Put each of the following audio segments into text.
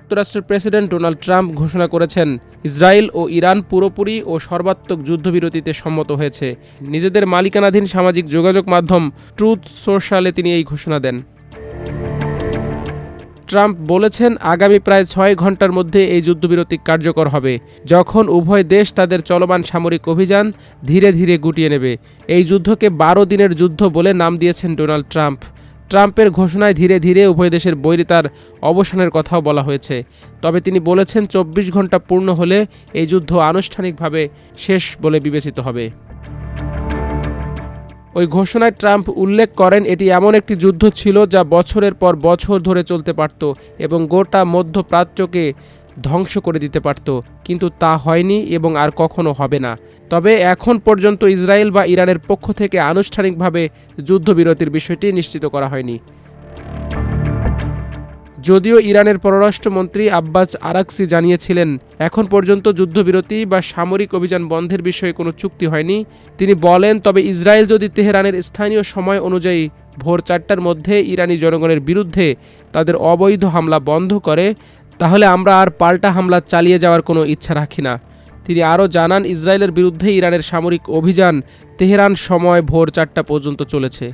যুক্তরাষ্ট্রের president Donald Trump ঘোষণা করেছেন, ইসরায়েল ও ইরান পুরোপুরি ও সর্বাত্মক যুদ্ধবিরতিতে সম্মত হয়েছে। নিজেদের মালিকানাধীন সামাজিক যোগাযোগ মাধ্যম ট্রুথ সোশ্যালে তিনি এই ঘোষণা দেন। ট্রাম্প বলেছেন, আগামী প্রায় 6 ঘন্টার মধ্যে এই যুদ্ধবিরতি কার্যকর হবে, যখন উভয় দেশ তাদের চলমান সামরিক অভিযান ধীরে ধীরে গুটিয়ে নেবে। এই যুদ্ধকে 12 দিনের যুদ্ধ বলে নাম দিয়েছেন ডোনাল্ড ট্রাম্প। ট্রাম্পের ঘোষণায় ধীরে ধীরে উভয় দেশের বৈরিতার অবসানের কথাও বলা হয়েছে। তবে তিনি বলেছেন, 24 ঘন্টা পূর্ণ হলে এই যুদ্ধ আনুষ্ঠানিকভাবে শেষ বলে বিবেচিত হবে। ওই ঘোষণায় ট্রাম্প উল্লেখ করেন, এটি এমন একটি যুদ্ধ ছিল যা বছরের পর বছর ধরে চলতে পারত এবং গোটা মধ্যপ্রাচ্যকে ধ্বংস করে দিতে পারত, কিন্তু তা হয়নি এবং আর কখনো হবে না। তবে এখন পর্যন্ত ইসরায়েল বা ইরানের পক্ষ থেকে আনুষ্ঠানিকভাবে যুদ্ধবিরতির বিষয়টি নিশ্চিত করা হয়নি। যদিও ইরানের পররাষ্ট্রমন্ত্রী আব্বাস আরাকচি জানিয়েছিলেন, এখন পর্যন্ত যুদ্ধবিরতি বা সামরিক অভিযান বন্ধের বিষয়ে কোনো চুক্তি হয়নি। তিনি বলেন, তবে ইসরায়েল যদি তেহরানের স্থানীয় সময় অনুযায়ী ভোর 4টার মধ্যে ইরানি জনগণের বিরুদ্ধে তাদের অবৈধ হামলা বন্ধ করে, তাহলে আমরা আর পাল্টা হামলা চালিয়ে যাওয়ার কোনো ইচ্ছা রাখি না। তিনি আরও জানান, ইসরায়েলের বিরুদ্ধে ইরানের সামরিক অভিযান তেহরান সময় ভোর 4টা পর্যন্ত চলেছে।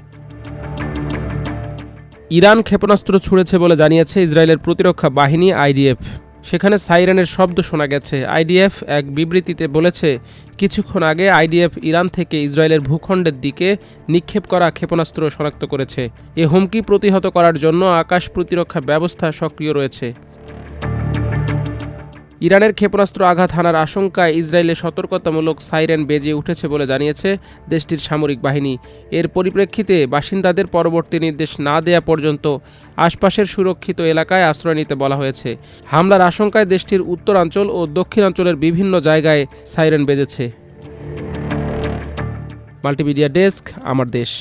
ইরান ক্ষেপণাস্ত্র ছুড়েছে বলে জানিয়েছে ইসরায়েলের প্রতিরক্ষা বাহিনী আইডিএফ। সেখানে সাইরেনের শব্দ শোনা গেছে। আইডিএফ এক বিবৃতিতে বলেছে, কিছুক্ষণ আগে আইডিএফ ইরান থেকে ইসরায়েলের ভূখণ্ডের দিকে নিক্ষেপ করা ক্ষেপণাস্ত্র শনাক্ত করেছে। এ হুমকি প্রতিহত করার জন্য আকাশ প্রতিরক্ষা ব্যবস্থা সক্রিয় রয়েছে। ইরানের ক্ষেপণাস্ত্র আঘাত হানার আশঙ্কায় ইসরায়েলে সতর্কতামূলক সাইরেন বেজে উঠেছে বলে জানিয়েছে দেশটির সামরিক বাহিনী। এর পরিপ্রেক্ষিতে বাসিন্দাদের পরবর্তী নির্দেশ না দেয়া পর্যন্ত আশপাশের সুরক্ষিত এলাকায় আশ্রয় নিতে বলা হয়েছে। হামলার আশঙ্কায় দেশটির উত্তরাঞ্চল ও দক্ষিণাঞ্চলের বিভিন্ন জায়গায় সাইরেন বেজেছে। মাল্টিমিডিয়া ডেস্ক, আমার দেশ।